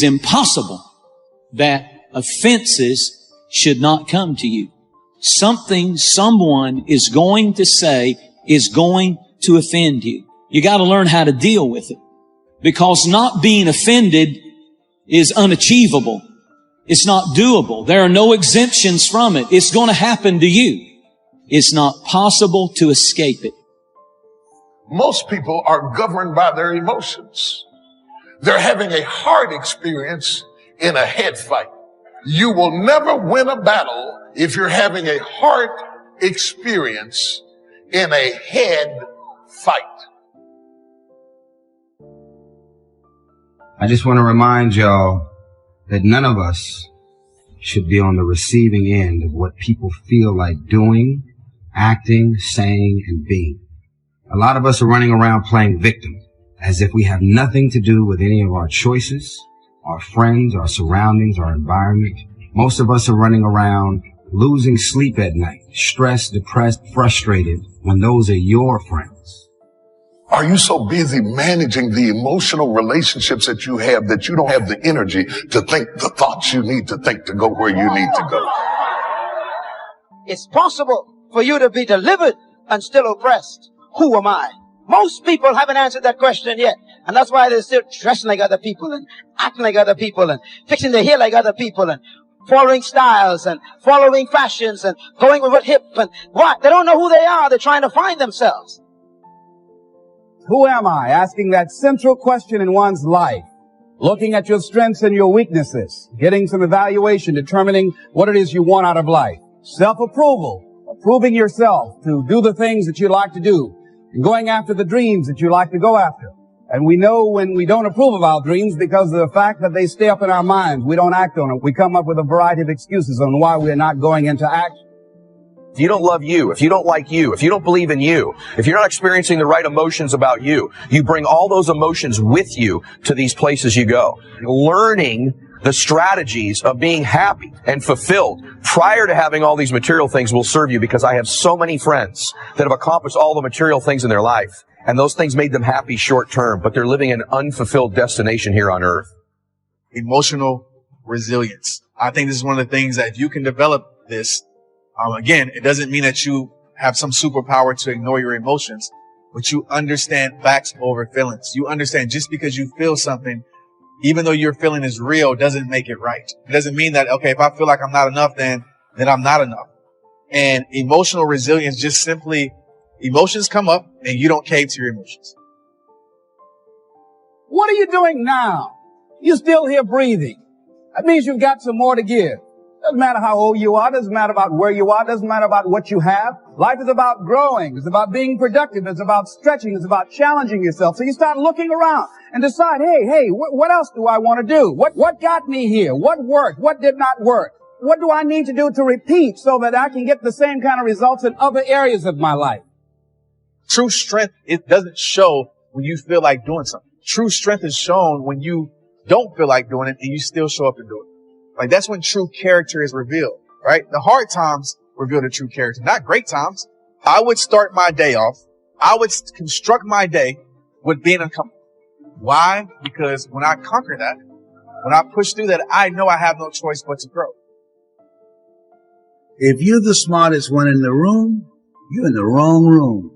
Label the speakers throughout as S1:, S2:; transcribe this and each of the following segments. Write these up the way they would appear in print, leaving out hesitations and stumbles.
S1: is impossible that offenses should not come to you. Something someone is going to say is going to offend you. You got to learn how to deal with it, because not being offended is unachievable. It's not doable. There are no exemptions from it. It's going to happen to you. It's not possible to escape it.
S2: Most people are governed by their emotions. They're having a heart experience in a head fight. You will never win a battle if you're having a heart experience in a head fight.
S3: I just want to remind y'all that none of us should be on the receiving end of what people feel like doing, acting, saying, and being. A lot of us are running around playing victim, as if we have nothing to do with any of our choices, our friends, our surroundings, our environment. Most of us are running around losing sleep at night, stressed, depressed, frustrated, when those are your friends.
S2: Are you so busy managing the emotional relationships that you have that you don't have the energy to think the thoughts you need to think to go where you need to go?
S4: It's possible for you to be delivered and still oppressed. Who am I? Most people haven't answered that question yet. And that's why they're still dressing like other people and acting like other people and fixing their hair like other people and following styles and following fashions and going with what hip and what. They don't know who they are. They're trying to find themselves.
S5: Who am I? Asking that central question in one's life. Looking at your strengths and your weaknesses. Getting some evaluation, determining what it is you want out of life. Self-approval. Approving yourself to do the things that you like to do. And going after the dreams that you like to go after. And we know when we don't approve of our dreams because of the fact that they stay up in our minds. We don't act on it. We come up with a variety of excuses on why we're not going into action.
S6: If you don't love you, if you don't like you, if you don't believe in you, if you're not experiencing the right emotions about you, you bring all those emotions with you to these places you go. Learning the strategies of being happy and fulfilled prior to having all these material things will serve you, because I have so many friends that have accomplished all the material things in their life, and those things made them happy short term, but they're living an unfulfilled destination here on earth.
S7: Emotional resilience. I think this is one of the things that if you can develop this, again, it doesn't mean that you have some superpower to ignore your emotions, but you understand facts over feelings. You understand just because you feel something, even though your feeling is real, doesn't make it right. It doesn't mean that, okay, if I feel like I'm not enough, then I'm not enough. And emotional resilience, just simply, emotions come up and you don't cave to your emotions.
S5: What are you doing now? You're still here breathing. That means you've got some more to give. Doesn't matter how old you are. Doesn't matter about where you are. Doesn't matter about what you have. Life is about growing. It's about being productive. It's about stretching. It's about challenging yourself. So you start looking around and decide, hey, what else do I want to do? What got me here? What worked? What did not work? What do I need to do to repeat so that I can get the same kind of results in other areas of my life?
S7: True strength, it doesn't show when you feel like doing something. True strength is shown when you don't feel like doing it and you still show up and do it. Like, that's when true character is revealed, right? The hard times reveal the true character, not great times. I would start my day off. I would construct my day with being uncomfortable. Why? Because when I conquer that, when I push through that, I know I have no choice but to grow.
S8: If you're the smartest one in the room, you're in the wrong room.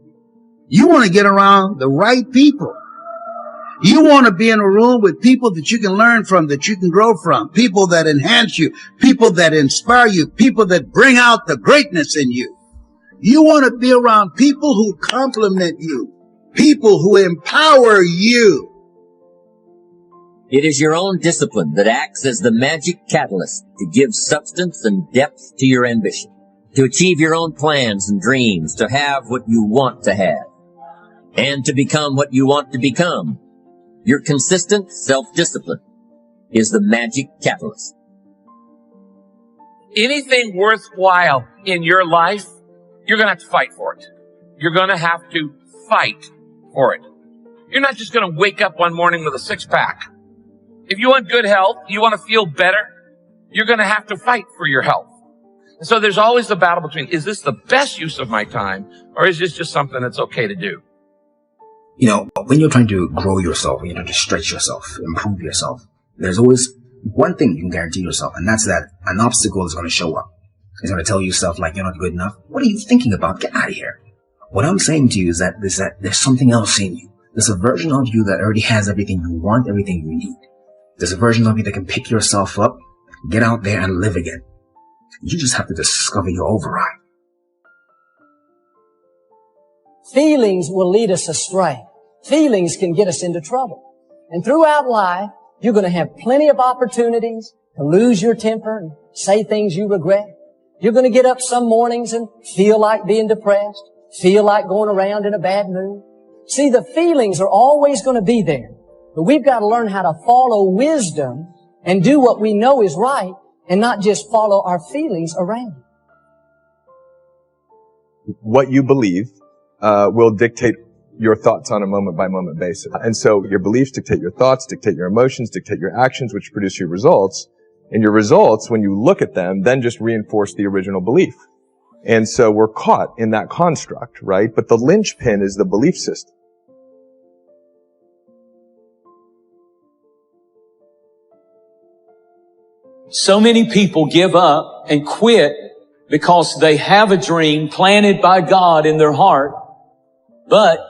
S8: You want to get around the right people. You want to be in a room with people that you can learn from, that you can grow from, people that enhance you, people that inspire you, people that bring out the greatness in you. You want to be around people who compliment you, people who empower you.
S9: It is your own discipline that acts as the magic catalyst to give substance and depth to your ambition, to achieve your own plans and dreams, to have what you want to have, and to become what you want to become. Your consistent self-discipline is the magic catalyst.
S10: Anything worthwhile in your life, you're going to have to fight for it. You're going to have to fight for it. You're not just going to wake up one morning with a six-pack. If you want good health, you want to feel better, you're going to have to fight for your health. And so there's always the battle between, is this the best use of my time, or is this just something that's okay to do?
S11: You know, when you're trying to grow yourself, when you're trying to stretch yourself, improve yourself, there's always one thing you can guarantee yourself, and that's that an obstacle is going to show up. It's going to tell you stuff like, you're not good enough. What are you thinking about? Get out of here. What I'm saying to you is that there's something else in you. There's a version of you that already has everything you want, everything you need. There's a version of you that can pick yourself up, get out there and live again. You just have to discover your override.
S12: Feelings will lead us astray. Feelings can get us into trouble. And throughout life, you're going to have plenty of opportunities to lose your temper and say things you regret. You're going to get up some mornings and feel like being depressed, feel like going around in a bad mood. See, the feelings are always going to be there. But we've got to learn how to follow wisdom and do what we know is right and not just follow our feelings around.
S13: What you believe will dictate your thoughts on a moment-by-moment basis. And so your beliefs dictate your thoughts, dictate your emotions, dictate your actions, which produce your results. And your results, when you look at them, then just reinforce the original belief. And so we're caught in that construct, right? But the linchpin is the belief system.
S1: So many people give up and quit because they have a dream planted by God in their heart, but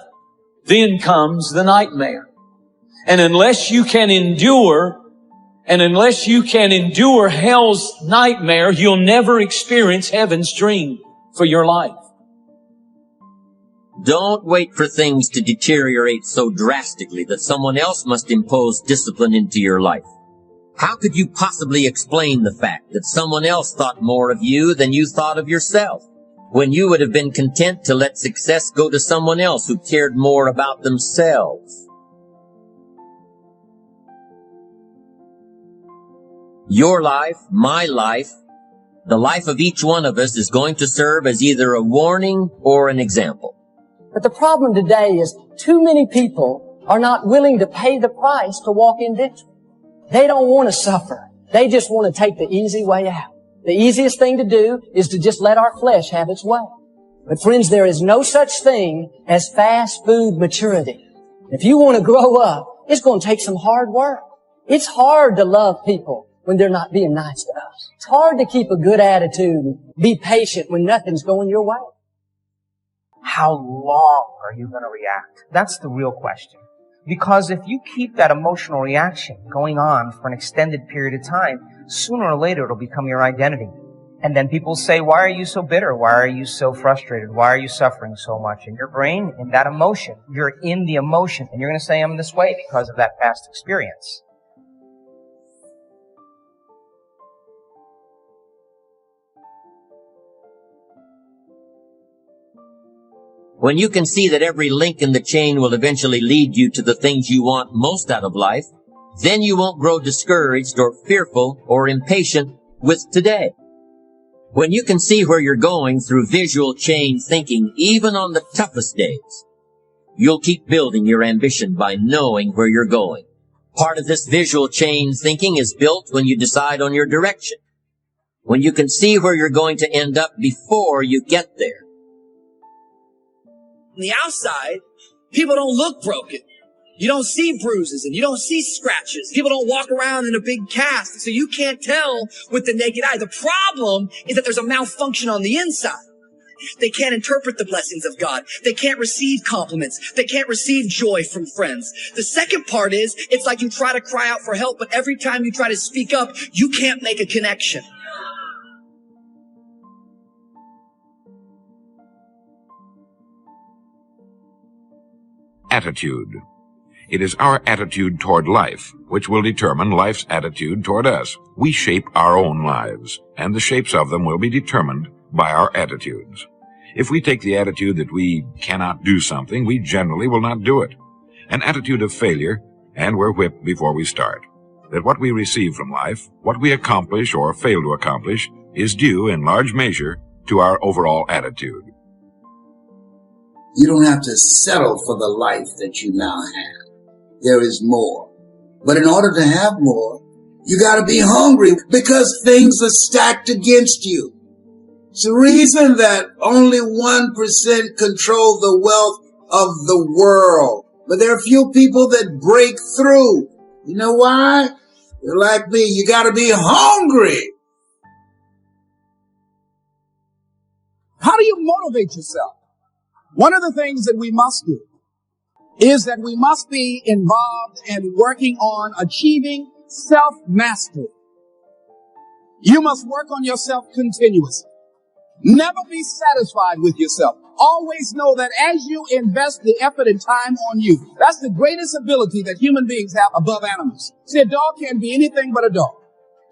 S1: then comes the nightmare. And unless you can endure hell's nightmare, you'll never experience heaven's dream for your life.
S9: Don't wait for things to deteriorate so drastically that someone else must impose discipline into your life. How could you possibly explain the fact that someone else thought more of you than you thought of yourself, when you would have been content to let success go to someone else who cared more about themselves? Your life, my life, the life of each one of us is going to serve as either a warning or an example.
S12: But the problem today is too many people are not willing to pay the price to walk in victory. They don't want to suffer. They just want to take the easy way out. The easiest thing to do is to just let our flesh have its way. But friends, there is no such thing as fast food maturity. If you want to grow up, it's going to take some hard work. It's hard to love people when they're not being nice to us. It's hard to keep a good attitude and be patient when nothing's going your way.
S14: How long are you going to react? That's the real question. Because if you keep that emotional reaction going on for an extended period of time, sooner or later it'll become your identity. And then people say, why are you so bitter? Why are you so frustrated? Why are you suffering so much? In your brain, in that emotion, you're in the emotion. And you're going to say, I'm this way because of that past experience.
S9: When you can see that every link in the chain will eventually lead you to the things you want most out of life, then you won't grow discouraged or fearful or impatient with today. When you can see where you're going through visual chain thinking, even on the toughest days, you'll keep building your ambition by knowing where you're going. Part of this visual chain thinking is built when you decide on your direction. When you can see where you're going to end up before you get there.
S15: On the outside, people don't look broken. You don't see bruises and you don't see scratches. People don't walk around in a big cast, so you can't tell with the naked eye. The problem is that there's a malfunction on the inside. They can't interpret the blessings of God. They can't receive compliments. They can't receive joy from friends. The second part is, it's like you try to cry out for help, but every time you try to speak up, you can't make a connection.
S16: Attitude. It is our attitude toward life which will determine life's attitude toward us. We shape our own lives, and the shapes of them will be determined by our attitudes. If we take the attitude that we cannot do something, we generally will not do it. An attitude of failure, and we're whipped before we start. That what we receive from life, what we accomplish or fail to accomplish, is due in large measure to our overall attitude.
S8: You don't have to settle for the life that you now have. There is more. But in order to have more, you got to be hungry because things are stacked against you. It's the reason that only 1% control the wealth of the world. But there are few people that break through. You know why? You're like me. You got to be hungry.
S5: How do you motivate yourself? One of the things that we must do is that we must be involved in working on achieving self-mastery. You must work on yourself continuously. Never be satisfied with yourself. Always know that as you invest the effort and time on you, that's the greatest ability that human beings have above animals. See, a dog can't be anything but a dog.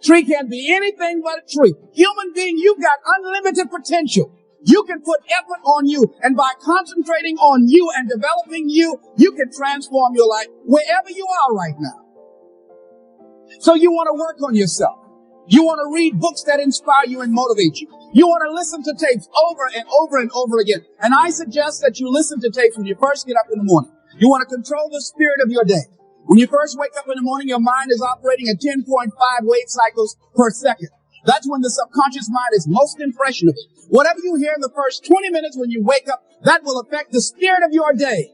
S5: Tree can't be anything but a tree. Human being, you've got unlimited potential. You can put effort on you, and by concentrating on you and developing you, you can transform your life wherever you are right now. So you want to work on yourself. You want to read books that inspire you and motivate you. You want to listen to tapes over and over and over again. And I suggest that you listen to tapes when you first get up in the morning. You want to control the spirit of your day. When you first wake up in the morning, your mind is operating at 10.5 wave cycles per second. That's when the subconscious mind is most impressionable. Whatever you hear in the first 20 minutes when you wake up, that will affect the spirit of your day.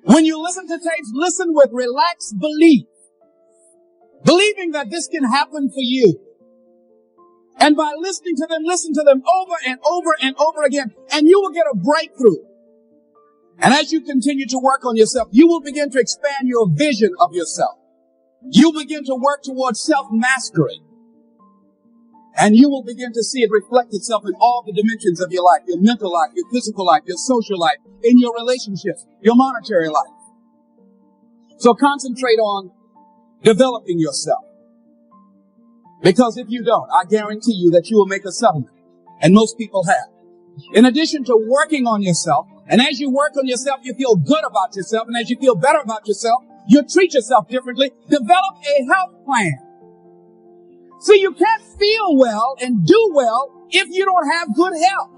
S5: When you listen to tapes, listen with relaxed belief. Believing that this can happen for you. And by listening to them, listen to them over and over and over again, and you will get a breakthrough. And as you continue to work on yourself, you will begin to expand your vision of yourself. You begin to work towards self-mastery. And you will begin to see it reflect itself in all the dimensions of your life, your mental life, your physical life, your social life, in your relationships, your monetary life. So concentrate on developing yourself. Because if you don't, I guarantee you that you will make a settlement. And most people have. In addition to working on yourself, and as you work on yourself, you feel good about yourself, and as you feel better about yourself, you treat yourself differently. Develop a health plan. See, you can't feel well and do well if you don't have good health.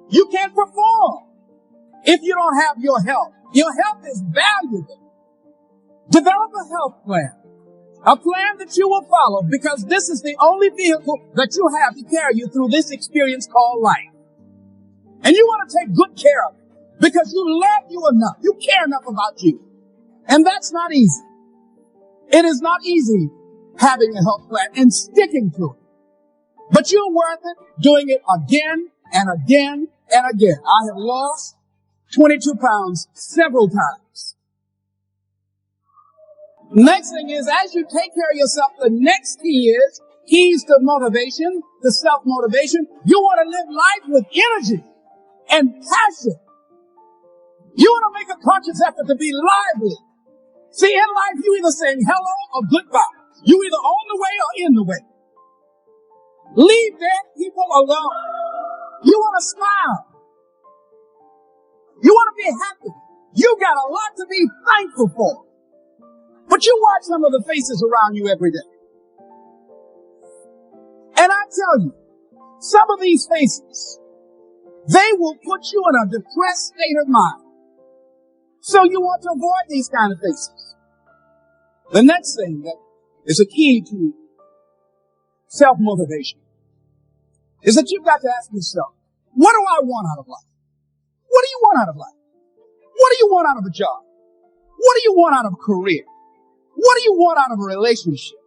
S5: You can't perform if you don't have your health. Your health is valuable. Develop a health plan. A plan that you will follow, because this is the only vehicle that you have to carry you through this experience called life. And you want to take good care of it because you love you enough. You care enough about you. And that's not easy. It is not easy having a health plan and sticking to it. But you're worth it doing it again and again and again. I have lost 22 pounds several times. Next thing is, as you take care of yourself, the next key is keys to motivation, to self-motivation. You want to live life with energy and passion. You want to make a conscious effort to be lively. See, in life, you either saying hello or goodbye. You either on the way or in the way. Leave dead people alone. You want to smile. You want to be happy. You got a lot to be thankful for. But you watch some of the faces around you every day. And I tell you, some of these faces, they will put you in a depressed state of mind. So you want to avoid these kind of faces. The next thing that is a key to self-motivation is that you've got to ask yourself, what do I want out of life? What do you want out of life? What do you want out of a job? What do you want out of a career? What do you want out of a relationship?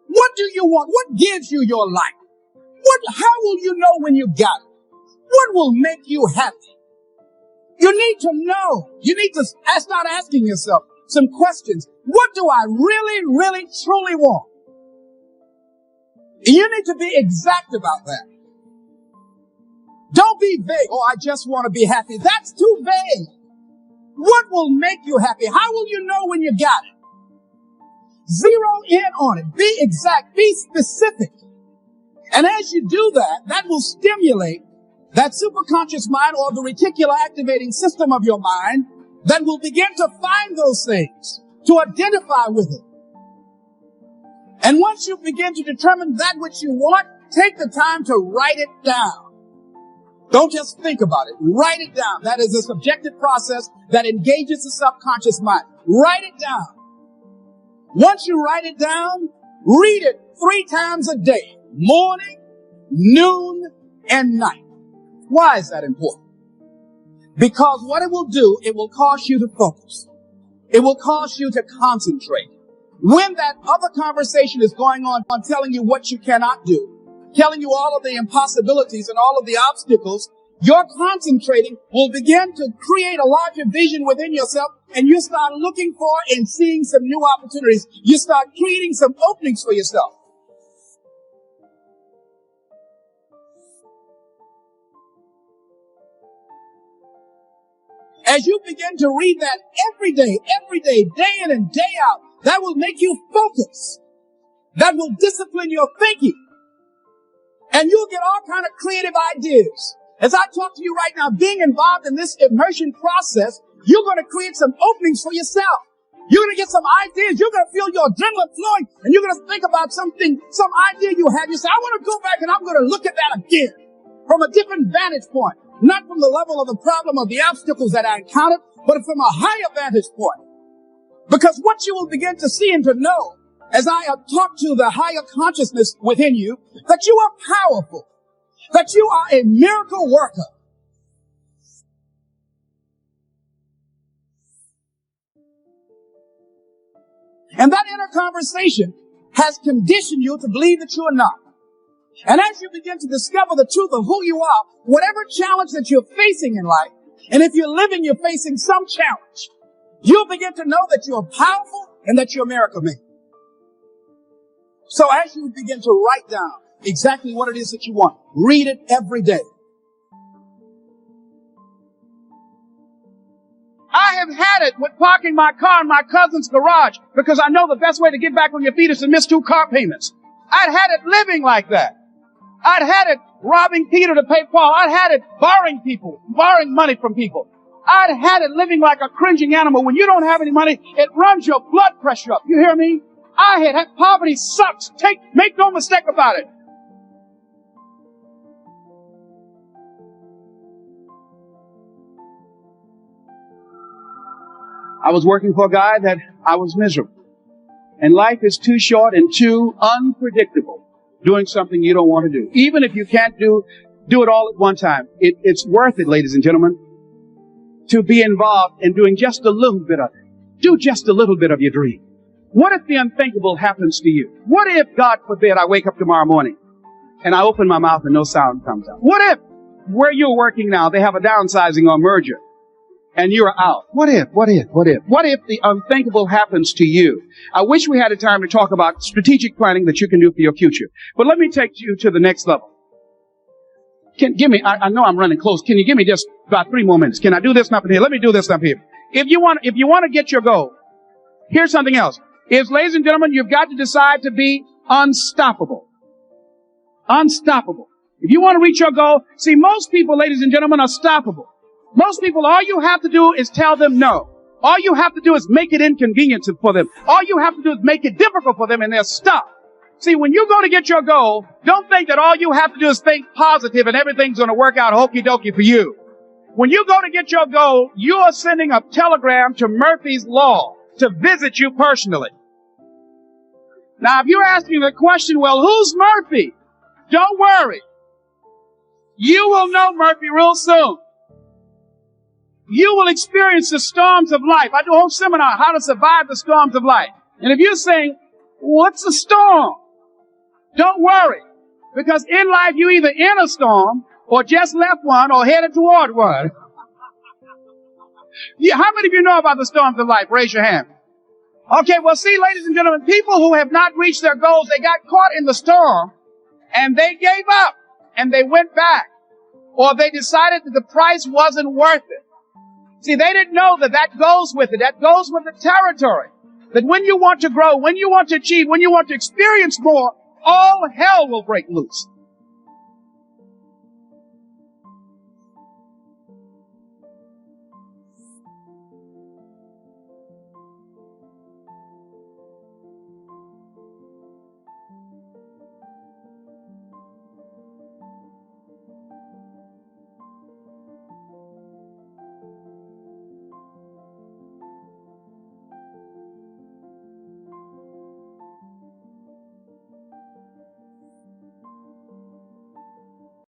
S5: What do you want? What gives you your life? How will you know when you got it? What will make you happy? You need to know. You need to start asking yourself some questions. What do I really, really, truly want? You need to be exact about that. Don't be vague. Oh, I just want to be happy. That's too vague. What will make you happy? How will you know when you got it? Zero in on it. Be exact. Be specific. And as you do that, that will stimulate that superconscious mind or the reticular activating system of your mind that will begin to find those things, to identify with it. And once you begin to determine that which you want, take the time to write it down. Don't just think about it. Write it down. That is a subjective process that engages the subconscious mind. Write it down. Once you write it down, read it 3 times a day. Morning, noon, and night. Why is that important? Because what it will do, it will cause you to focus. It will cause you to concentrate. When that other conversation is going on telling you what you cannot do, telling you all of the impossibilities and all of the obstacles, your concentrating will begin to create a larger vision within yourself, and you start looking for and seeing some new opportunities. You start creating some openings for yourself. As you begin to read that every day, day in and day out, that will make you focus. That will discipline your thinking. And you'll get all kind of creative ideas. As I talk to you right now, being involved in this immersion process, you're going to create some openings for yourself. You're going to get some ideas. You're going to feel your adrenaline flowing, and you're going to think about something, some idea you had. You say, I want to go back and I'm going to look at that again from a different vantage point. Not from the level of the problem of the obstacles that I encountered, but from a higher vantage point. Because what you will begin to see and to know as I have talked to the higher consciousness within you, that you are powerful, that you are a miracle worker. And that inner conversation has conditioned you to believe that you are not. And as you begin to discover the truth of who you are, whatever challenge that you're facing in life, and if you're living, you're facing some challenge, you'll begin to know that you're powerful and that you're a miracle man. So as you begin to write down exactly what it is that you want, read it every day. I have had it with parking my car in my cousin's garage because I know the best way to get back on your feet is to miss 2 car payments. I'd had it living like that. I'd had it robbing Peter to pay Paul. I'd had it borrowing money from people. I'd had it living like a cringing animal. When you don't have any money, it runs your blood pressure up. You hear me? I had poverty sucks. Make no mistake about it. I was working for a guy that I was miserable. And life is too short and too unpredictable doing something you don't want to do. Even if you can't do it all at one time. It's worth it, ladies and gentlemen, to be involved in doing just a little bit of it. Do just a little bit of your dream. What if the unthinkable happens to you? What if, God forbid, I wake up tomorrow morning and I open my mouth and no sound comes out? What if, where you're working now, they have a downsizing or merger and you're out? What if the unthinkable happens to you? I wish we had a time to talk about strategic planning that you can do for your future. But let me take you to the next level. I know I'm running close. Can you give me just about 3 more minutes? Can I do this up here? Let me do this up here. If you want to get your goal, here's something else. Ladies and gentlemen, you've got to decide to be unstoppable. Unstoppable. If you want to reach your goal, see, most people, ladies and gentlemen, are stoppable. Most people, all you have to do is tell them no. All you have to do is make it inconvenient for them. All you have to do is make it difficult for them, and they're stopped. See, when you go to get your goal, don't think that all you have to do is think positive and everything's going to work out hokey dokey for you. When you go to get your goal, you are sending a telegram to Murphy's Law to visit you personally. Now, if you're asking the question, well, who's Murphy? Don't worry. You will know Murphy real soon. You will experience the storms of life. I do a whole seminar, how to survive the storms of life. And if you're saying, what's a storm? Don't worry. Because in life, you're either in a storm or just left one or headed toward one. How many of you know about the storms of life? Raise your hand. Okay, well, see, ladies and gentlemen, people who have not reached their goals, they got caught in the storm and they gave up and they went back, or they decided that the price wasn't worth it. See, they didn't know that goes with it. That goes with the territory. That when you want to grow, when you want to achieve, when you want to experience more, all hell will break loose.